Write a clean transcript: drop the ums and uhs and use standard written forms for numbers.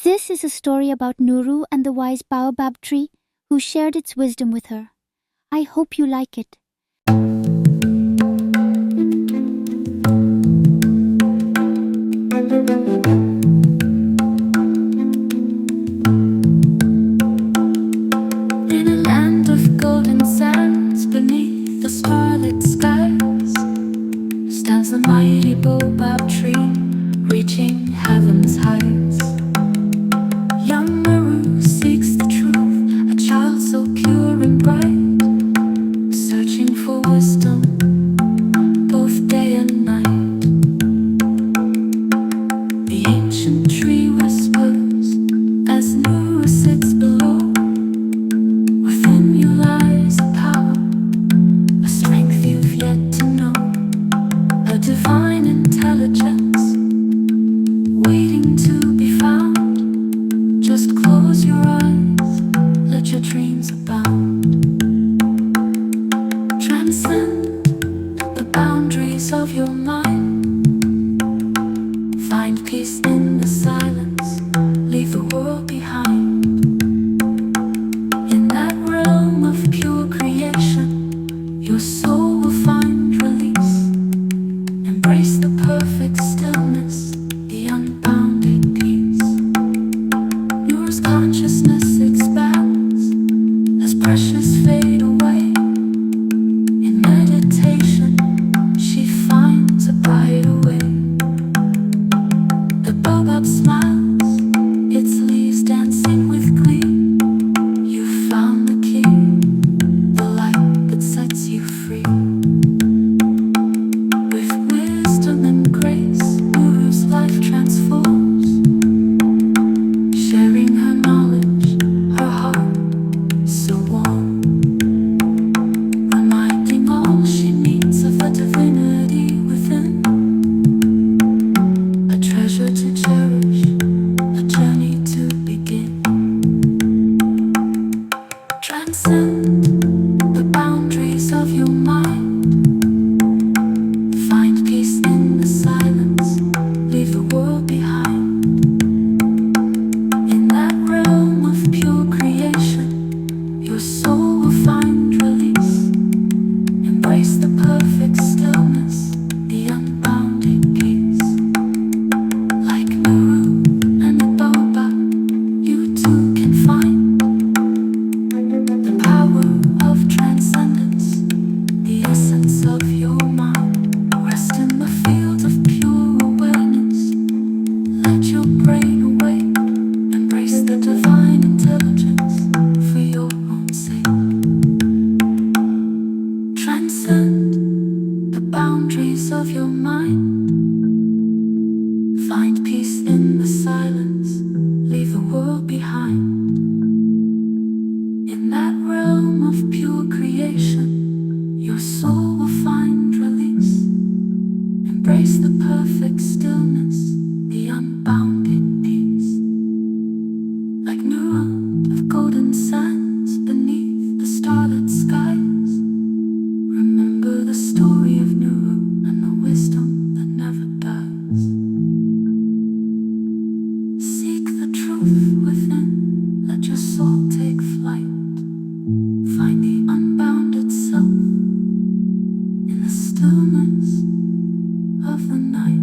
This is a story about Nuru and the wise baobab tree who shared its wisdom with her. I hope you like it. In a land of golden sands, beneath the starlit skies, stands the mighty baobab tree, reaching heaven's heights. Young Nuru seeks the truth, a child so pure and bright, searching for wisdom both day and night. The ancient tree whispers as Nuru sits below. Within you lies a power, a strength you've yet to know, a divine intelligence waiting to be found. Just close your eyes, let your dreams abound. Transcend the boundaries of your mind. Find peace in the silence, leave the world behind. In that realm of pure creation, your soul will find release. Embrace the perfect stillness, the unbounded peace. Yours consciousness expands as pressures fade away. In meditation, she finds a brighter way. The baobab smiles, its leaves dancing with glee. You found the key, the light that sets you free. With wisdom and grace, Nuru's life transforms, sharing her knowledge, her heart so warm, reminding all she needs of the divinity within. A treasure to cherish, a journey to begin. Transcend the boundaries of your mind. Find peace in the silence, leave the world behind. In that realm of pure creation, your soul will find release. Embrace the perfect stillness, the unbounded peace. Like Nuru and the baobab, you too can find the power of transcendence, the essence of your mind. Rest in the field of pure awareness. Let your brain awake. Embrace the divine intelligence for your own sake. Transcend the boundaries of your mind. Find peace in the silence, leave the world behind. In that realm of pure creation, your soul will find release. Embrace the perfect stillness, the unbounded peace. Like Nuru of golden sands beneath the starlit skies, remember the story of Nuru and the wisdom that never dies. Seek the truth within, let your soul take flight. Find the unbounded self in the stillness of the night.